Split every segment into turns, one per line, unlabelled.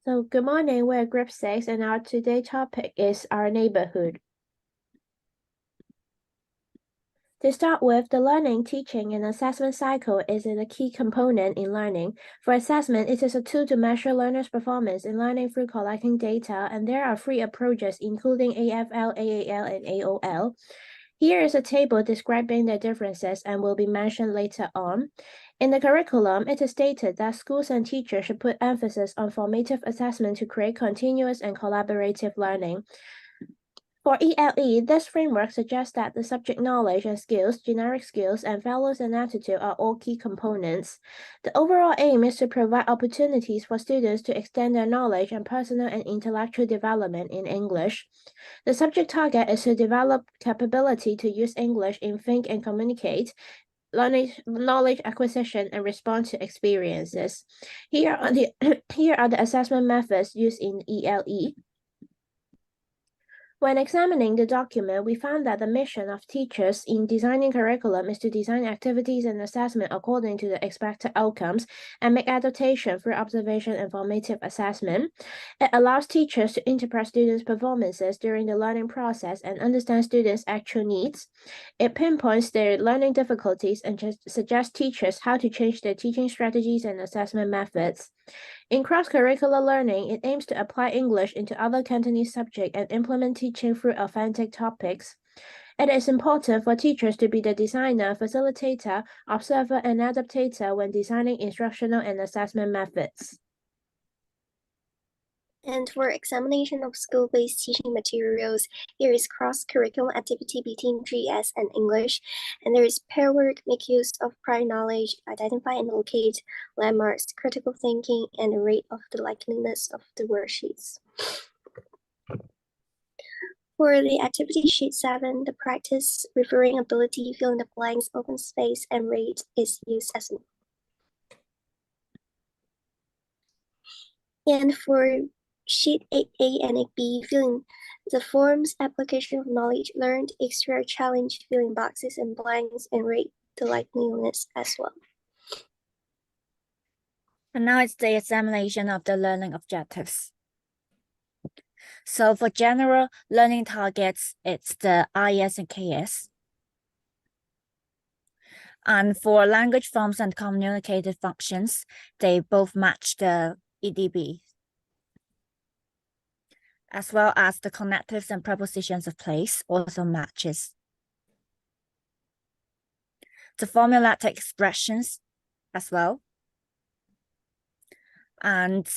So good morning, we're group 6 and our today's topic is our neighborhood. To start with, the learning, teaching, and assessment cycle is a key component in learning. For assessment, it is a tool to measure learners' performance in learning through collecting data, and there are three approaches, including AFL, AAL, and AOL. Here is a table describing the differences and will be mentioned later on. In the curriculum, it is stated that schools and teachers should put emphasis on formative assessment to create continuous and collaborative learning. For ELE, this framework suggests that the subject knowledge and skills, generic skills, and values and attitude are all key components. The overall aim is to provide opportunities for students to extend their knowledge and personal and intellectual development in English. The subject target is to develop capability to use English in think and communicate, knowledge acquisition, and respond to experiences. Here are the assessment methods used in ELE. When examining the document, we found that the mission of teachers in designing curriculum is to design activities and assessment according to the expected outcomes and make adaptation through observation and formative assessment. It allows teachers to interpret students' performances during the learning process and understand students' actual needs. It pinpoints their learning difficulties and suggests teachers how to change their teaching strategies and assessment methods. In cross-curricular learning, it aims to apply English into other Cantonese subjects and implement teaching through authentic topics. It is important for teachers to be the designer, facilitator, observer, and adaptator when designing instructional and assessment methods.
And for examination of school-based teaching materials, there is cross-curricular activity between GS and English, and there is pair work, make use of prior knowledge, identify and locate landmarks, critical thinking, and the rate of the likeliness of the worksheets. For the activity sheet 7, the practice referring ability, fill in the blanks, open space, and rate is used as well. And for Sheet 8A and 8B, filling the forms, application of knowledge learned, extra challenge, filling boxes and blanks, and rate the likeliness as well.
And now it's the examination of the learning objectives. So for general learning targets, it's the IS and KS. And for language forms and communicative functions, they both match the EDB, as well as the connectives and prepositions of place also matches. The formulatic expressions as well. And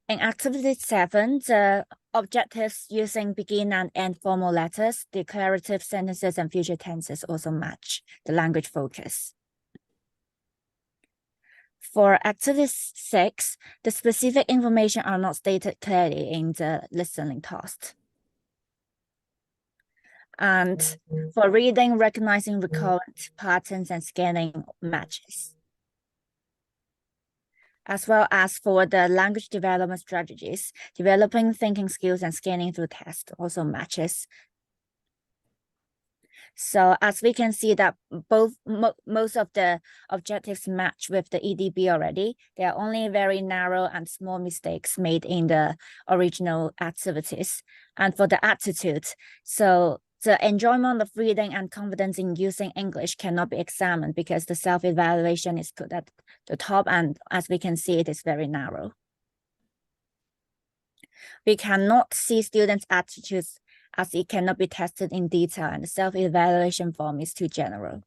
in activity 7, the objectives using begin and end formal letters, declarative sentences, and future tenses also match the language focus. For activity 6, the specific information are not stated clearly in the listening task. And for reading, recognizing recurrent patterns and scanning matches. As well as for the language development strategies, developing thinking skills and scanning through tests also matches. So as we can see that most of the objectives match with the EDB already, there are only very narrow and small mistakes made in the original activities. And for the attitude, so the enjoyment of reading and confidence in using English cannot be examined because the self-evaluation is put at the top, and as we can see, it is very narrow. We cannot see students' attitudes as it cannot be tested in detail and the self-evaluation form is too general.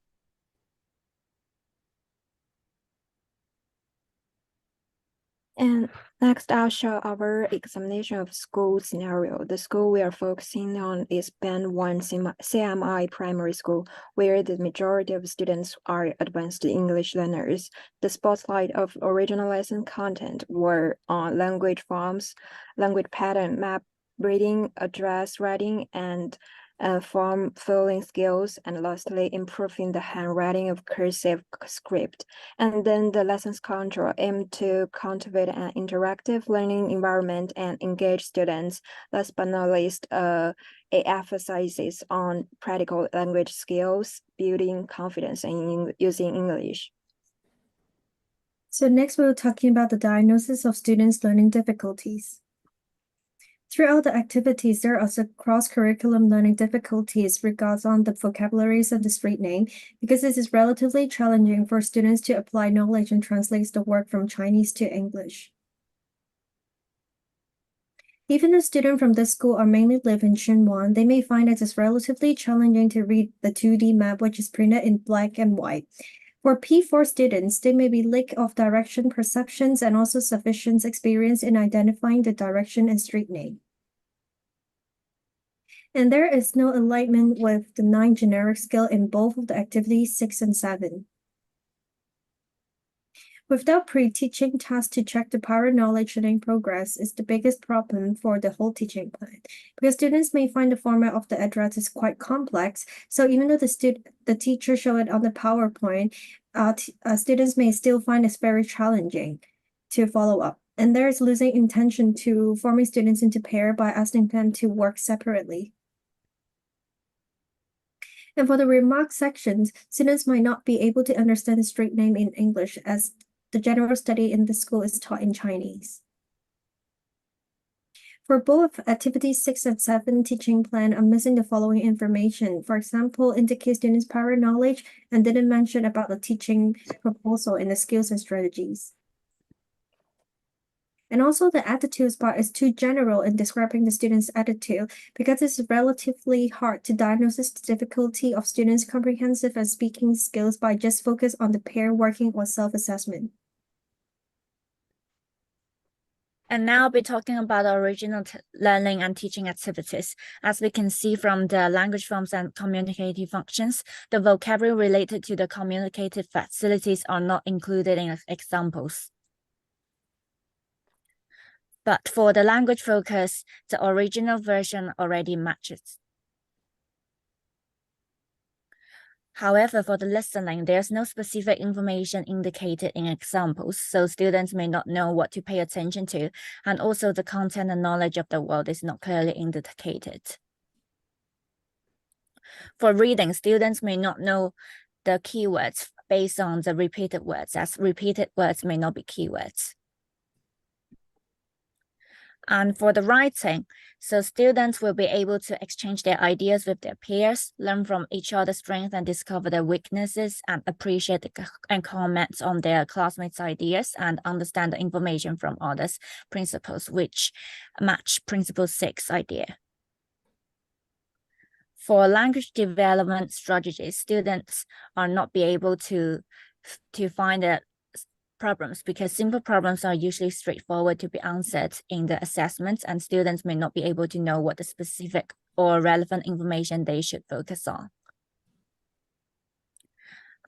And next, I'll show our examination of school scenario. The school we are focusing on is Band 1 CMI Primary School, where the majority of students are advanced English learners. The spotlight of original lesson content were on language forms, language pattern, map reading, address writing, and form filling skills, and lastly, improving the handwriting of cursive script. And then the lessons control aim to cultivate an interactive learning environment and engage students. Last but not least, it emphasizes on practical language skills, building confidence in using English.
So next we're talking about the diagnosis of students' learning difficulties. Throughout the activities, there are also cross-curriculum learning difficulties regarding the vocabularies of the street name, because this is relatively challenging for students to apply knowledge and translate the word from Chinese to English. Even the students from this school are mainly live in Xinhuan, they may find it is relatively challenging to read the 2D map, which is printed in black and white. For P4 students, they may be lack of direction perceptions and also sufficient experience in identifying the direction and street name. And there is no alignment with the 9 generic skill in both of the activities 6 and 7. Without pre-teaching tasks to check the prior knowledge and in progress is the biggest problem for the whole teaching plan, because students may find the format of the address is quite complex. So even though the teacher show it on the PowerPoint, students may still find this very challenging to follow up. And there is losing intention to forming students into pair by asking them to work separately. And for the remark sections, students might not be able to understand the street name in English, as the general study in the school is taught in Chinese. For both activities 6 and 7 teaching plan, I'm missing the following information. For example, indicate students' prior knowledge and didn't mention about the teaching proposal in the skills and strategies. And also the attitudes part is too general in describing the student's attitude, because it's relatively hard to diagnose the difficulty of students' comprehensive and speaking skills by just focus on the pair working or self-assessment.
And now I'll be talking about the original learning and teaching activities. As we can see from the language forms and communicative functions, the vocabulary related to the communicative facilities are not included in examples. But for the language focus, the original version already matches. However, for the listening, there's no specific information indicated in examples, so students may not know what to pay attention to, and also the content and knowledge of the world is not clearly indicated. For reading, students may not know the keywords based on the repeated words, as repeated words may not be keywords. And for the writing, so students will be able to exchange their ideas with their peers, learn from each other's strengths and discover their weaknesses, and appreciate and comment on their classmates' ideas and understand the information from others' principles, which match Principle 6 idea. For language development strategies, students are not be able to find the problems, because simple problems are usually straightforward to be answered in the assessments, and students may not be able to know what the specific or relevant information they should focus on.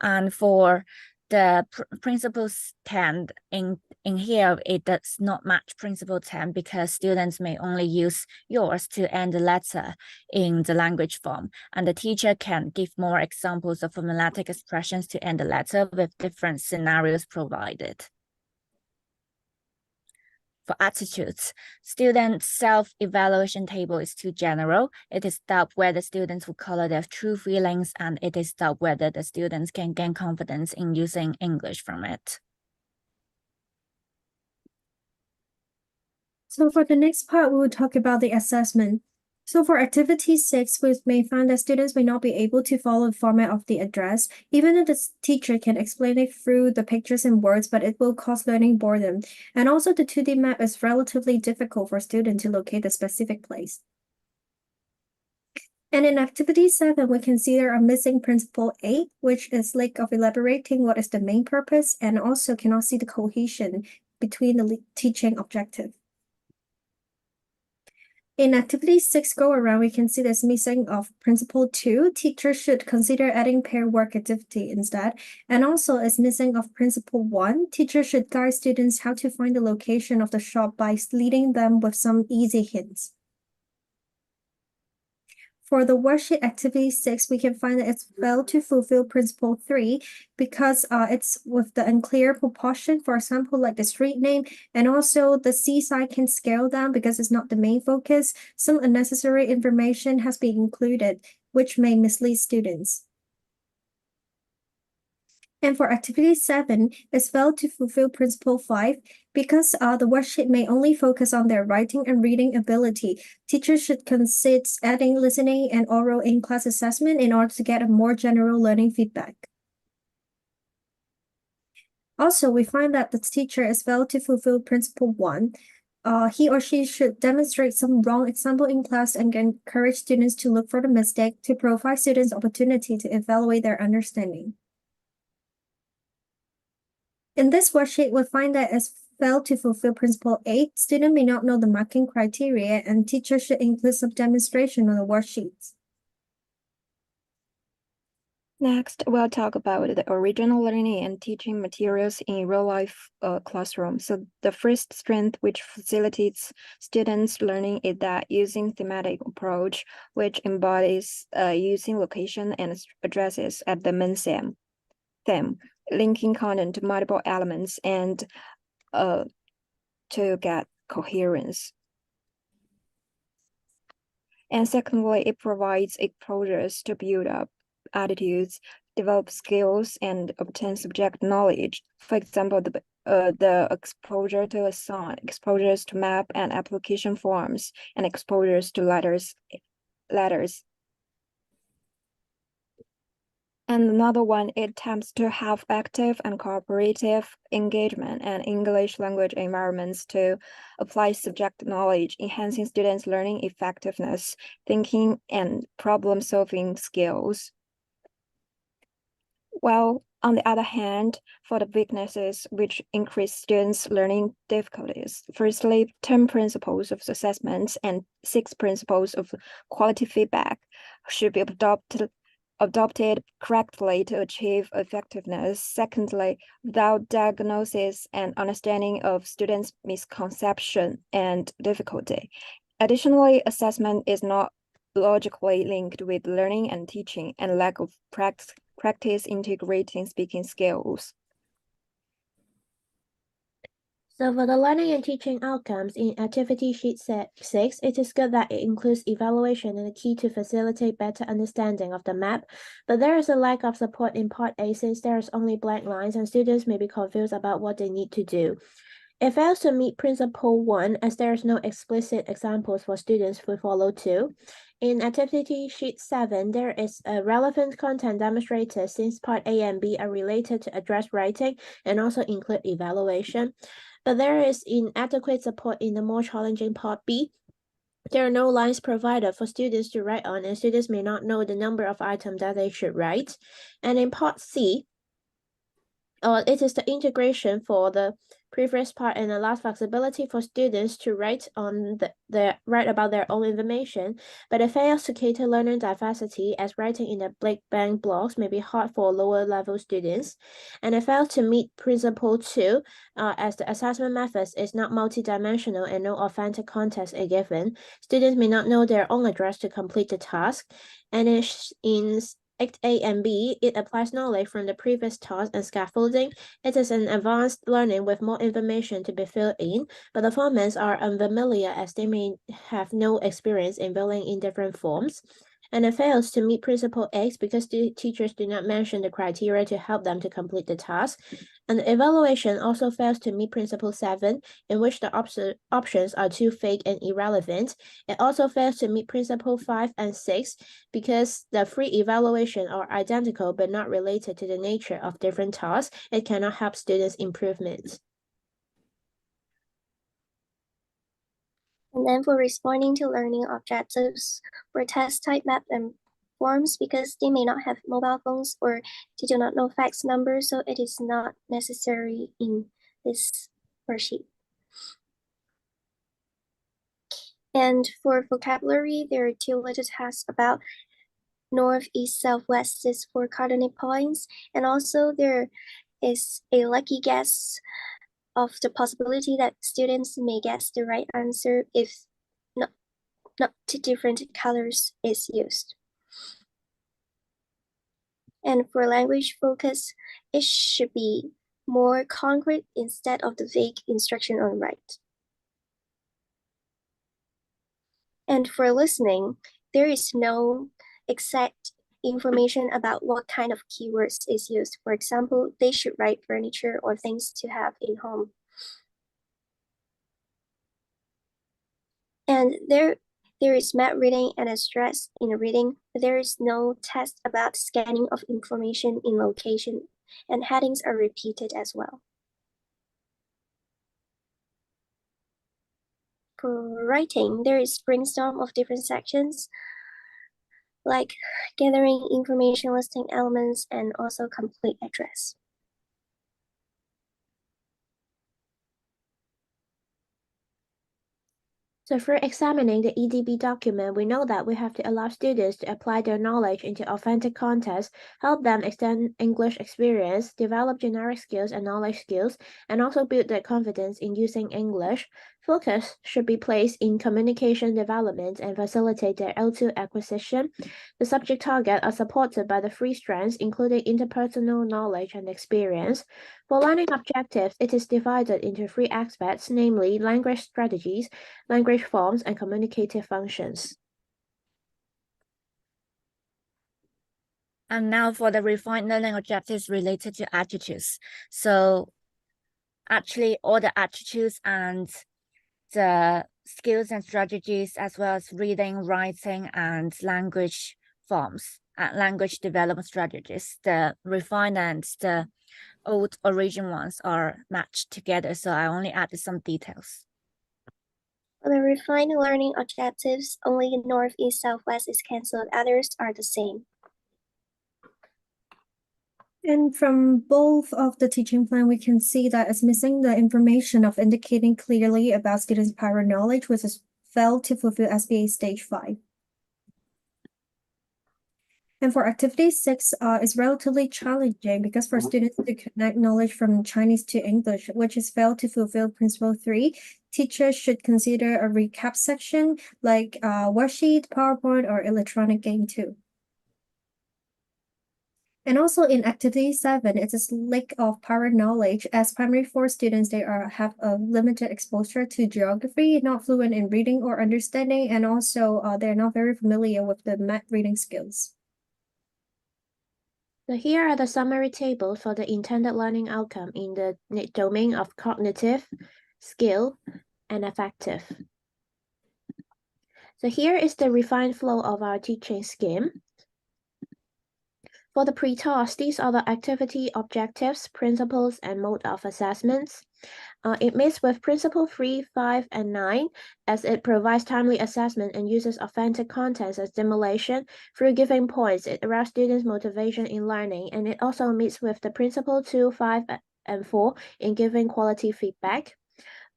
And for the principles 10 in here, it does not match principle 10 because students may only use yours to end the letter in the language form, and the teacher can give more examples of formulatic expressions to end the letter with different scenarios provided. For attitudes, students' self-evaluation table is too general. It is doubt whether students will color their true feelings, and it is doubt whether the students can gain confidence in using English from it.
So for the next part, we will talk about the assessment. So for activity 6, we may find that students may not be able to follow the format of the address, even if the teacher can explain it through the pictures and words, but it will cause learning boredom. And also the 2D map is relatively difficult for students to locate the specific place. And in activity 7, we can see there are missing principle 8, which is lack of elaborating what is the main purpose, and also cannot see the cohesion between the teaching objective. In activity 6 go around, we can see there's missing of principle 2. Teachers should consider adding pair work activity instead. And also is missing of principle 1. Teachers should guide students how to find the location of the shop by leading them with some easy hints. For the worksheet activity 6, we can find that it's failed to fulfill principle 3 because it's with the unclear proportion, for example, like the street name, and also the seaside can scale down because it's not the main focus. Some unnecessary information has been included, which may mislead students. And for activity 7, it's failed to fulfill principle 5 because the worksheet may only focus on their writing and reading ability. Teachers should consider adding listening and oral in-class assessment in order to get a more general learning feedback. Also, we find that the teacher is failed to fulfill principle 1. He or she should demonstrate some wrong example in class and encourage students to look for the mistake to provide students opportunity to evaluate their understanding. In this worksheet, we find that as failed to fulfill principle 8, students may not know the marking criteria and teachers should include some demonstration on the worksheets.
Next, we'll talk about the original learning and teaching materials in real-life classroom. So the first strength which facilitates students' learning is that using thematic approach, which embodies using location and addresses at the main theme, linking content to multiple elements and to get coherence. And secondly, it provides exposures to build up attitudes, develop skills, and obtain subject knowledge. For example, the exposure to a song, exposures to map and application forms, and exposures to letters. And another one, it attempts to have active and cooperative engagement and English language environments to apply subject knowledge, enhancing students' learning effectiveness, thinking, and problem-solving skills. While on the other hand, for the weaknesses which increase students' learning difficulties, firstly, 10 principles of assessments and 6 principles of quality feedback should be adopted correctly to achieve effectiveness. Secondly, without diagnosis and understanding of students' misconception and difficulty. Additionally, assessment is not logically linked with learning and teaching and lack of practice integrating speaking skills.
So for the learning and teaching outcomes in activity sheet 6, it is good that it includes evaluation and a key to facilitate better understanding of the map, but there is a lack of support in part A since there is only blank lines and students may be confused about what they need to do. It fails to meet principle 1 as there is no explicit examples for students to follow to. In activity sheet 7, there is a relevant content demonstrated since part A and B are related to address writing and also include evaluation. But there is inadequate support in the more challenging part B. There are no lines provided for students to write on, and students may not know the number of items that they should write. And in part C, it is the integration for the previous part and allows flexibility for students to write on write about their own information, but it fails to cater learner diversity as writing in the blank blocks may be hard for lower level students, and it fails to meet principle 2 as the assessment methods is not multidimensional and no authentic context is given. Students may not know their own address to complete the task, and in Act A and B, it applies knowledge from the previous task and scaffolding. It is an advanced learning with more information to be filled in, but the formats are unfamiliar as they may have no experience in filling in different forms. And it fails to meet principle X because the teachers do not mention the criteria to help them to complete the task. And the evaluation also fails to meet principle 7, in which the options are too vague and irrelevant. It also fails to meet principle 5 and 6 because the free evaluation are identical but not related to the nature of different tasks. It cannot help students' improvement.
And then for responding to learning objectives for test type map and forms, because they may not have mobile phones or they do not know fax numbers, so it is not necessary in this worksheet. And for vocabulary, there are 2 little tasks about north, east, southwest is 4 coordinate points, and also there is a lucky guess of the possibility that students may guess the right answer if not 2 different colors is used. And for language focus, it should be more concrete instead of the vague instruction on write. And for listening, there is no exact information about what kind of keywords is used. For example, they should write furniture or things to have in home. And there is map reading and a stress in reading. There is no test about scanning of information in location, and headings are repeated as well. For writing, there is brainstorm of different sections, like gathering information, listing elements, and also complete address.
So for examining the EDB document, we know that we have to allow students to apply their knowledge into authentic context, help them extend English experience, develop generic skills and knowledge skills, and also build their confidence in using English. Focus should be placed in communication development and facilitate their L2 acquisition. The subject target are supported by the three strands, including interpersonal knowledge and experience. For learning objectives, it is divided into three aspects, namely language strategies, language forms, and communicative functions.
And now for the refined learning objectives related to attitudes. So actually all the attitudes and the skills and strategies, as well as reading, writing, and language forms and language development strategies, the refined and the old origin ones are matched together. So I only added some details.
For the refined learning objectives, only North, East, Southwest is cancelled. Others are the same.
And from both of the teaching plan, we can see that it's missing the information of indicating clearly about students' prior knowledge, which is failed to fulfill SBA Stage 5. And for activity 6, it's relatively challenging because for students to connect knowledge from Chinese to English, which is failed to fulfill Principle 3, teachers should consider a recap section like worksheet, PowerPoint, or electronic game too. And also in activity 7, it's a lack of prior knowledge. As primary 4 students, they have a limited exposure to geography, not fluent in reading or understanding, and also they're not very familiar with the math reading skills.
So here are the summary tables for the intended learning outcome in the domain of cognitive, skill, and affective. So here is the refined flow of our teaching scheme. For the pre-task, these are the activity objectives, principles, and mode of assessments. It meets with Principle 3, 5, and 9 as it provides timely assessment and uses authentic contents as stimulation. Through giving points, it arouses students' motivation in learning, and it also meets with the Principle 2, 5, and 4 in giving quality feedback.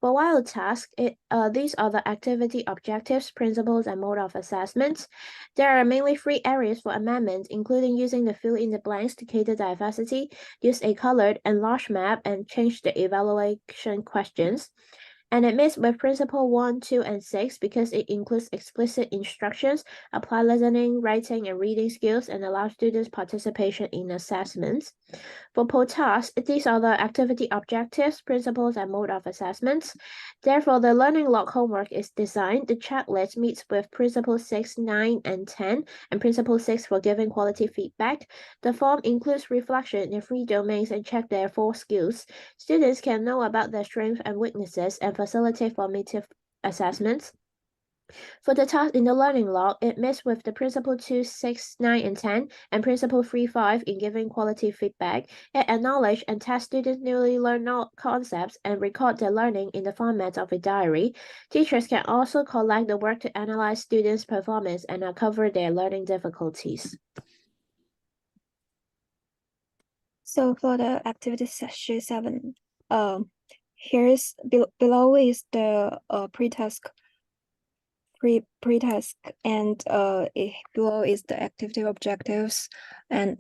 For while task, these are the activity objectives, principles, and mode of assessment. There are mainly 3 areas for amendment, including using the fill in the blanks to cater diversity, use a colored enlarged map, and change the evaluation questions. And it meets with Principle 1, 2, and 6 because it includes explicit instructions, apply listening, writing, and reading skills, and allow students participation in assessments. For POTAS, these are the activity objectives, principles, and mode of assessments. Therefore, the learning log homework is designed. The checklist meets with Principle 6, 9, and 10, and Principle 6 for giving quality feedback. The form includes reflection in 3 domains and check their 4 skills. Students can know about their strengths and weaknesses and facilitate formative assessments. For the task in the learning log, it meets with the Principle 2, 6, 9, and 10, and Principle 3, 5 in giving quality feedback. It acknowledges and tests students' newly learned concepts and record their learning in the format of a diary. Teachers can also collect the work to analyze students' performance and uncover their learning difficulties.
So for the activity section 7, here's below is the pre-task, and below is the activity objectives and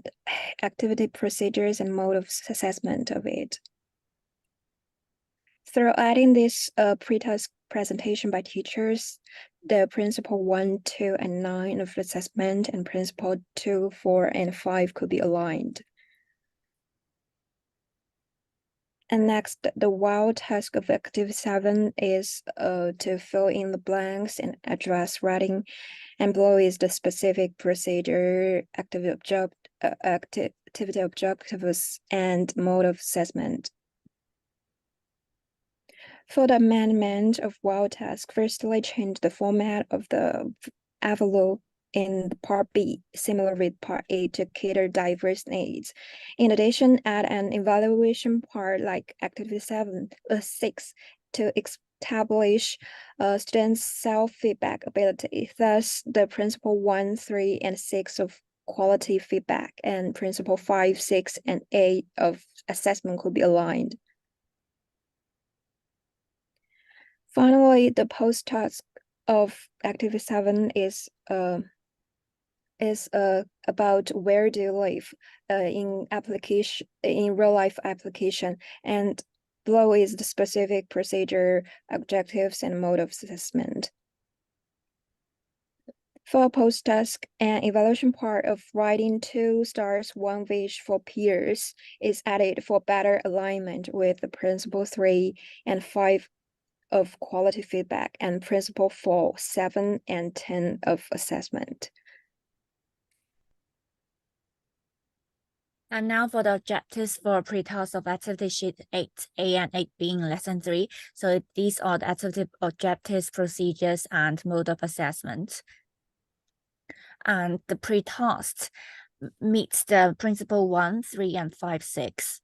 activity procedures and mode of assessment of it. Through adding this pre-task presentation by teachers, the Principle 1, 2, and 9 of assessment and Principle 2, 4, and 5 could be aligned. And next, the while task of activity 7 is to fill in the blanks and address writing And below is the specific procedure, activity objectives, and mode of assessment. For the amendment of wild task, firstly change the format of the envelope in Part B, similar with Part A, to cater diverse needs. In addition, add an evaluation part like Activity 6 to establish students' self-feedback ability. Thus, the Principle 1, 3, and 6 of quality feedback and Principle 5, 6, and 8 of assessment could be aligned. Finally, the post-task of Activity 7 is about where do you live in real life application, and below is the specific procedure, objectives, and mode of assessment. For post-task, an evaluation part of writing 2 stars 1 wish for peers is added for better alignment with the Principle 3 and 5 of quality feedback and Principle 4, 7, and 10 of assessment.
And now for the objectives for pre-task of activity sheet 8A and 8B in lesson 3. So these are the activity objectives, procedures, and mode of assessment. And the pre-task meets the Principle 1, 3, and 5, 6.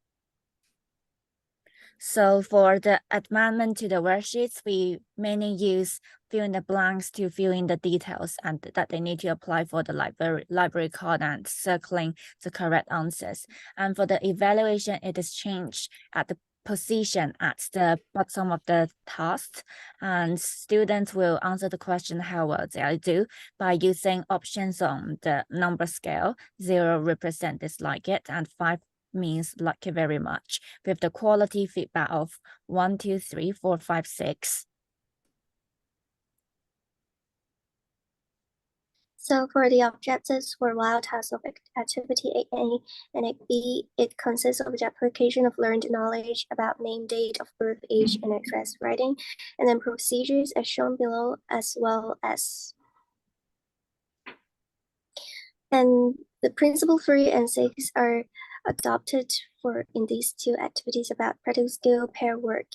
So for the amendment to the worksheets, we mainly use fill in the blanks to fill in the details and that they need to apply for the library card and circling the correct answers. And for the evaluation, it is changed at the position at the bottom of the task, and students will answer the question how well they do by using options on the number scale. 0 represent dislike it, and 5 means like it very much, with the quality feedback of 1, 2, 3, 4, 5, 6.
So for the objectives for wild task of activity 8A and 8B, it consists of the application of learned knowledge about name, date of birth, age, and address writing, and then procedures as shown below, as well as. And the Principle 3 and 6 are adopted in these 2 activities about practical skill, pair work,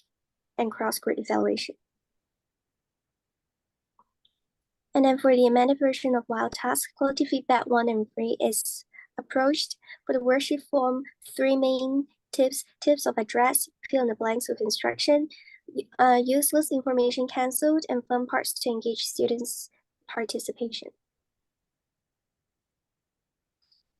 and cross-group evaluation. And then for the amended version of wild task, quality feedback 1 and 3 is approached. For the worksheet form, 3 main tips of address, fill in the blanks with instruction, useless information cancelled, and fun parts to engage students' participation.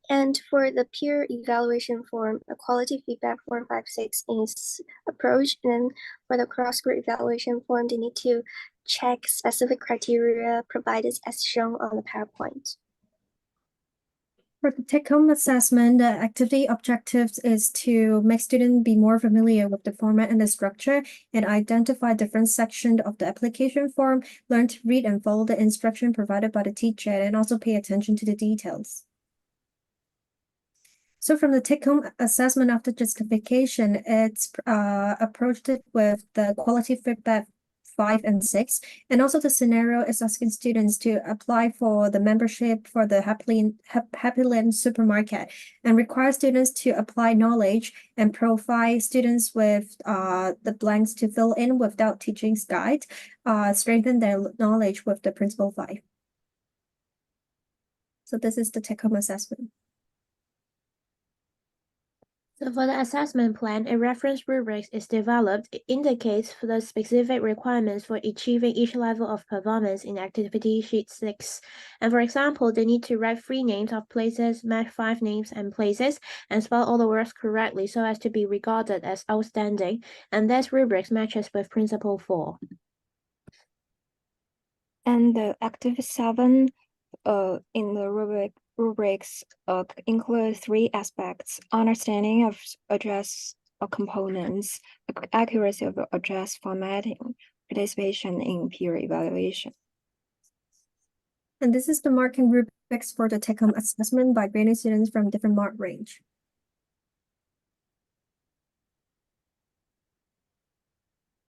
And for the peer evaluation form, a quality feedback 4, 5, 6 is approached. And then for the cross-group evaluation form, they need to check specific criteria provided as shown on the PowerPoint.
For the take-home assessment, the activity objectives is to make students be more familiar with the format and the structure and identify different sections of the application form, learn to read and follow the instruction provided by the teacher, and also pay attention to the details. So from the take-home assessment after justification, it's approached it with the quality feedback 5 and 6. And also the scenario is asking students to apply for the membership for the Happy Land supermarket and require students to apply knowledge and provide students with the blanks to fill in without teaching's guide, strengthen their knowledge with the Principle 5. So this is the take-home assessment.
So for the assessment plan, a reference rubric is developed. It indicates for the specific requirements for achieving each level of performance in activity sheet 6. And for example, they need to write 3 names of places, match 5 names and places, and spell all the words correctly so as to be regarded as outstanding. And this rubric matches with Principle 4.
And the Activity 7 in the rubrics include 3 aspects: understanding of address components, accuracy of address formatting, participation in peer evaluation.
And this is the marking rubrics for the take-home assessment by grading students from different mark range.